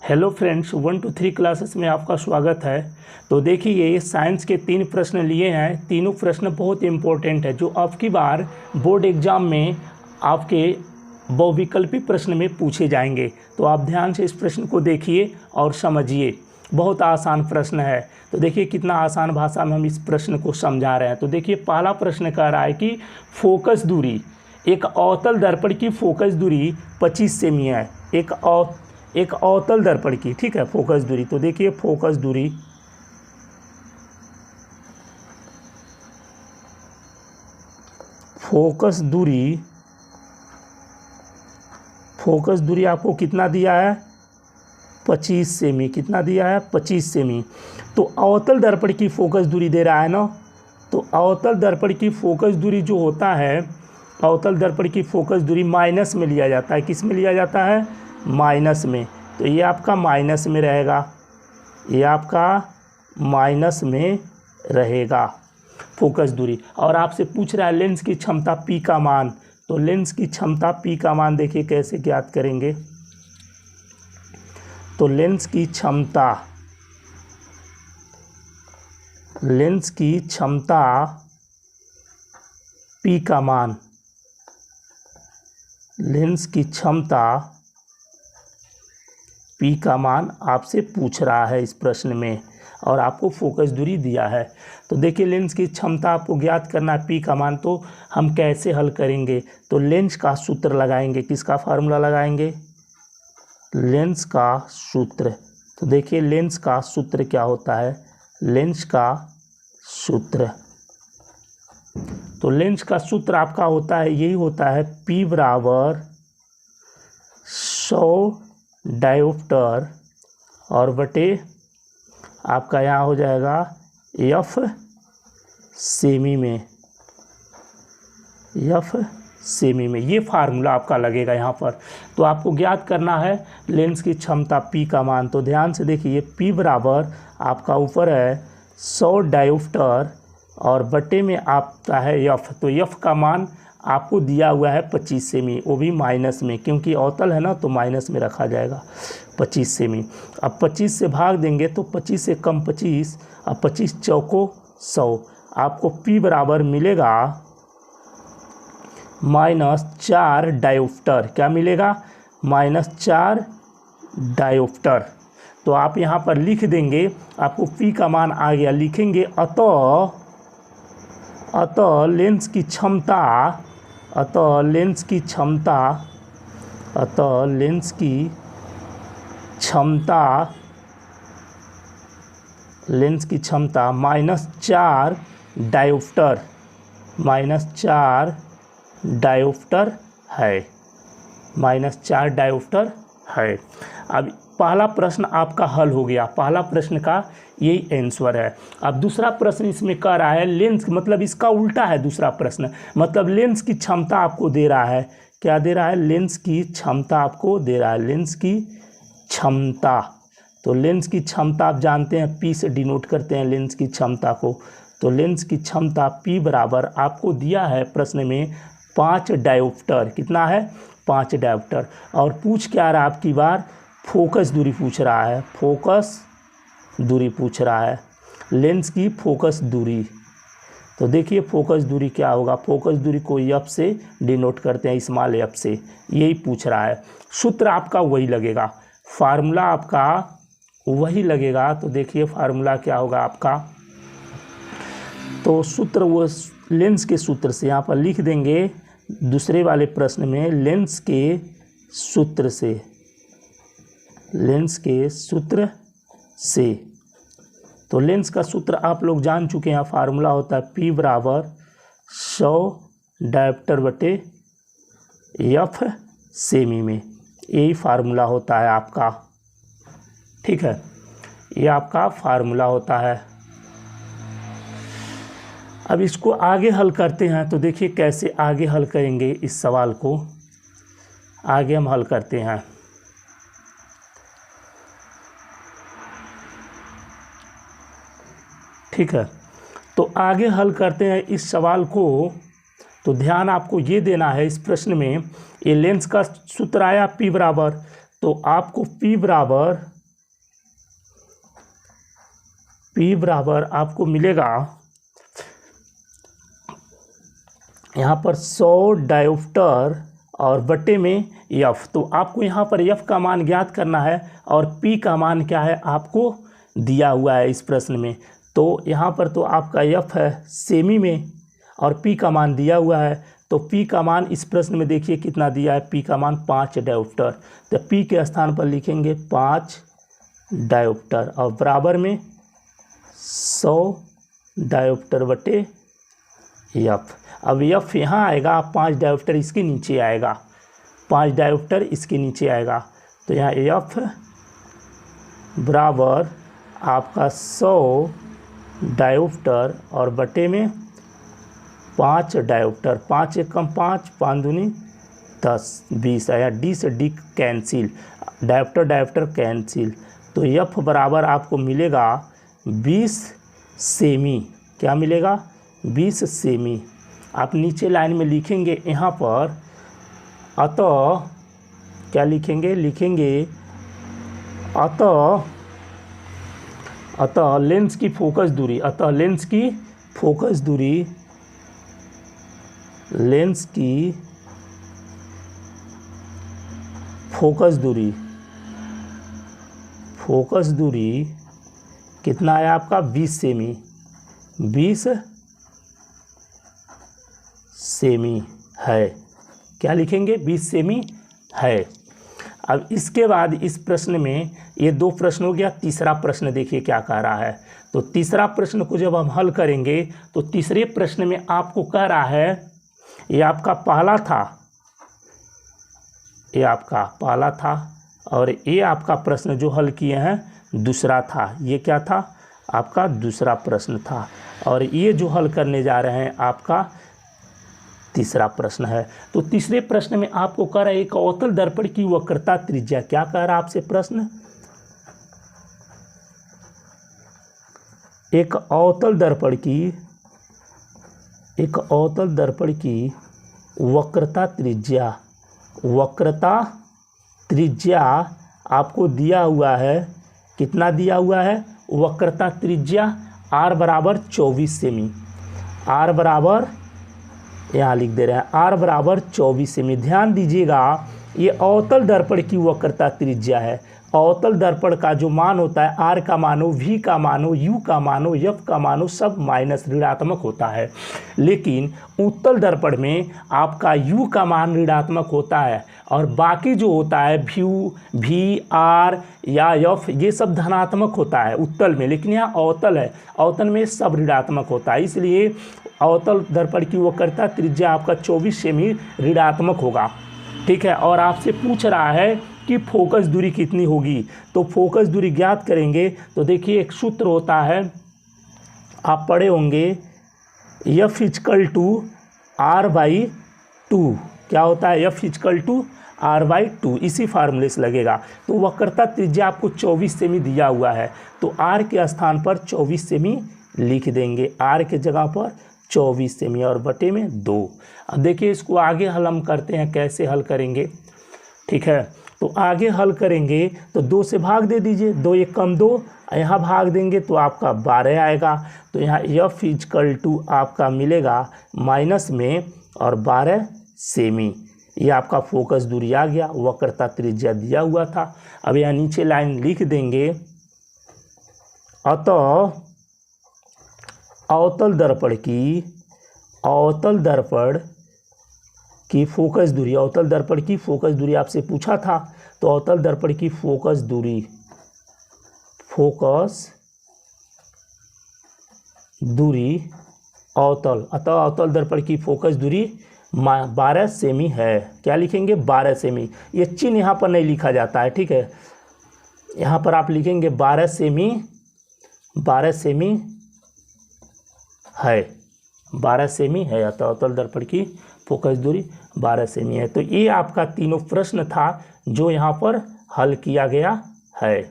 Hello friends, 1 to 3 classes में आपका स्वागत है। तो देखिए, ये साइंस के 3 प्रश्न लिए हैं। तीनों प्रश्न बहुत इंपॉर्टेंट है, जो आपकी बार बोर्ड एग्ज़ाम में आपके बहुविकल्पी प्रश्न में पूछे जाएंगे। तो आप ध्यान से इस प्रश्न को देखिए और समझिए। बहुत आसान प्रश्न है। तो देखिए कितना आसान भाषा में हम इस प्रश्न को समझा रहे हैं। तो देखिए, पहला प्रश्न कह रहा है कि फोकस दूरी, एक अवतल दर्पण की फोकस दूरी 25 सेमी है। एक अवतल दर्पण की, ठीक है, फोकस दूरी। तो देखिए फोकस दूरी आपको कितना दिया है? 25 सेमी। कितना दिया है? 25 सेमी। तो अवतल दर्पण की फोकस दूरी दे रहा है ना। तो अवतल दर्पण की फोकस दूरी जो होता है, अवतल दर्पण की फोकस दूरी माइनस में लिया जाता है। किस में लिया जाता है? माइनस में। तो ये आपका माइनस में रहेगा, ये आपका माइनस में रहेगा फोकस दूरी। और आपसे पूछ रहा है लेंस की क्षमता P का मान। तो लेंस की क्षमता P का मान देखिए कैसे ज्ञात करेंगे। तो लेंस की क्षमता P का मान, लेंस की क्षमता P का मान आपसे पूछ रहा है इस प्रश्न में, और आपको फोकस दूरी दिया है। तो देखिए, लेंस की क्षमता आपको ज्ञात करना है P का मान। तो हम कैसे हल करेंगे? तो लेंस का सूत्र लगाएंगे। किसका फार्मूला लगाएंगे? लेंस का सूत्र। तो देखिए लेंस का सूत्र क्या होता है? लेंस का सूत्र, तो लेंस का सूत्र आपका होता है, यही होता है P बराबर 100 डायोप्टर और बटे आपका यहाँ हो जाएगा F सेमी में। ये फार्मूला आपका लगेगा यहाँ पर। तो आपको ज्ञात करना है लेंस की क्षमता P का मान। तो ध्यान से देखिए, P बराबर आपका ऊपर है 100 डायोप्टर और बटे में आपका है F। तो F का मान आपको दिया हुआ है 25 सेमी, वो भी माइनस में, क्योंकि अवतल है ना, तो माइनस में रखा जाएगा 25 सेमी। अब 25 से भाग देंगे तो 25 से कम 25, अब 25 चौको 100। आपको P बराबर मिलेगा -4 डायोप्टर। क्या मिलेगा? -4 डायोप्टर। तो आप यहाँ पर लिख देंगे, आपको P का मान आ गया, लिखेंगे अतः लेंस की क्षमता -4 डायोप्टर है, -4 डायोप्टर है। अब पहला प्रश्न आपका हल हो गया। पहला प्रश्न का यही आंसर है। अब दूसरा प्रश्न इसमें कह रहा है लेंस, मतलब इसका उल्टा है दूसरा प्रश्न। मतलब लेंस की क्षमता आपको दे रहा है। क्या दे रहा है? लेंस की क्षमता आपको दे रहा है, लेंस की क्षमता। तो लेंस की क्षमता आप जानते हैं, P से डिनोट करते हैं लेंस की क्षमता को। तो लेंस की क्षमता P बराबर आपको दिया है प्रश्न में 5 डायोप्टर। कितना है? 5 डायोप्टर। और पूछ क्या रहा है आपकी बार? फोकस दूरी पूछ रहा है। फोकस दूरी पूछ रहा है, लेंस की फोकस दूरी। तो देखिए फोकस दूरी क्या होगा? फोकस दूरी को F से डिनोट करते हैं, स्मॉल f से। यही पूछ रहा है। सूत्र आपका वही लगेगा, फार्मूला आपका वही लगेगा। तो देखिए फार्मूला क्या होगा आपका? तो सूत्र वो लेंस के सूत्र से यहाँ पर लिख देंगे। दूसरे वाले प्रश्न में लेंस के सूत्र से। तो लेंस का सूत्र आप लोग जान चुके हैं। फार्मूला होता है P बराबर 100 डायोप्टर बटे F सेमी में। यही फार्मूला होता है आपका, ठीक है, ये आपका फार्मूला होता है। अब इसको आगे हल करते हैं। तो देखिए कैसे आगे हल करेंगे इस सवाल को। आगे हम हल करते हैं। ठीक है, तो आगे हल करते हैं इस सवाल को। तो ध्यान आपको ये देना है, इस प्रश्न में ये लेंस का सूत्र आया P बराबर, तो आपको P बराबर P बराबर आपको मिलेगा यहाँ पर 100 डायोप्टर और बटे में F। तो आपको यहाँ पर F का मान ज्ञात करना है और P का मान क्या है आपको दिया हुआ है इस प्रश्न में। तो यहाँ पर तो आपका F है सेमी में और P का मान दिया हुआ है। तो P का मान इस प्रश्न में देखिए कितना दिया है, P का मान 5 डायोप्टर। तो P के स्थान पर लिखेंगे 5 डायोप्टर और बराबर में 100 डायोप्टर बटे F। अब F यहाँ आएगा, 5 डायोप्टर इसके नीचे आएगा, 5 डायोप्टर इसके नीचे आएगा। तो यहाँ F बराबर आपका 100 डायोप्टर और बटे में 5 डायोप्टर, 5 एक कम 5, 5 दूनी 10, 20 आया। डी से D cancel, dioptre dioptre cancel. तो F बराबर आपको मिलेगा 20 सेमी। क्या मिलेगा? 20 सेमी। आप नीचे लाइन में लिखेंगे यहाँ पर, अतः क्या लिखेंगे? लिखेंगे अतः लेंस की फोकस दूरी, अतः लेंस की फोकस दूरी, लेंस की फोकस दूरी, फोकस दूरी कितना है आपका? 20 सेमी, 20 सेमी है। क्या लिखेंगे? 20 सेमी है। अब इसके बाद इस प्रश्न में ये 2 प्रश्न हो गया। तीसरा प्रश्न देखिए क्या कह रहा है। तो तीसरा प्रश्न को जब हम हल करेंगे तो तीसरे प्रश्न में आपको कह रहा है, ये आपका पहला था, ये आपका पहला था और ये आपका प्रश्न जो हल किए हैं दूसरा था। ये क्या था? आपका दूसरा प्रश्न था और ये जो हल करने जा रहे हैं आपका तीसरा प्रश्न है। तो तीसरे प्रश्न में आपको कह रहा है एक अवतल दर्पण की वक्रता त्रिज्या। क्या कह रहा है आपसे प्रश्न? एक अवतल दर्पण की वक्रता त्रिज्या, वक्रता त्रिज्या आपको दिया हुआ है। कितना दिया हुआ है? वक्रता त्रिज्या R बराबर 24 सेमी। R बराबर, यहाँ लिख दे रहे हैं, R बराबर 24 सेमी। ध्यान दीजिएगा ये अवतल दर्पण की वक्रता त्रिज्या है। अवतल दर्पण का जो मान होता है, R का मानो, V का मानो, U का मानो, F का मानो, सब माइनस ऋणात्मक होता है। लेकिन उत्तल दर्पण में आपका U का मान ऋणात्मक होता है और बाकी जो होता है V, R या F ये सब धनात्मक होता है उत्तल में। लेकिन यहाँ अवतल है, अवतल में सब ऋणात्मक होता है। इसलिए अवतल दर्पण की वक्रता त्रिज्या आपका 24 सेमी ऋणात्मक होगा। ठीक है। और आपसे पूछ रहा है कि फोकस दूरी कितनी होगी। तो फोकस दूरी ज्ञात करेंगे तो देखिए एक सूत्र होता है, आप पढ़े होंगे, F = R/2। क्या होता है? F = R/2। इसी फार्मूले से लगेगा। तो वक्रता त्रिज्या आपको 24 सेमी दिया हुआ है तो R के स्थान पर 24 सेमी लिख देंगे। R के जगह पर 24 सेमी और बटे में 2। अब देखिए इसको आगे हल हम करते हैं, कैसे हल करेंगे। ठीक है। तो आगे हल करेंगे तो 2 से भाग दे दीजिए, 2 एक कम 2, यहाँ भाग देंगे तो आपका 12 आएगा। तो यहाँ F = आपका मिलेगा माइनस में और 12 सेमी। ये आपका फोकस दूरी आ गया, वक्रता त्रिज्या दिया हुआ था। अब यहाँ नीचे लाइन लिख देंगे, अतः अवतल दर्पण की फोकस दूरी, अवतल दर्पण की फोकस दूरी आपसे पूछा था। तो अवतल दर्पण की फोकस दूरी, अवतल, अतः अवतल दर्पण की फोकस दूरी 12 सेमी है। क्या लिखेंगे? 12 सेमी। ये चिन्ह यहाँ पर नहीं लिखा जाता है। ठीक है। यहाँ पर आप लिखेंगे 12 सेमी, 12 सेमी है, 12 सेमी है। अतः अवतल दर्पण की फोकस दूरी 12 सेमी है। तो ये आपका तीनों प्रश्न था जो यहाँ पर हल किया गया है।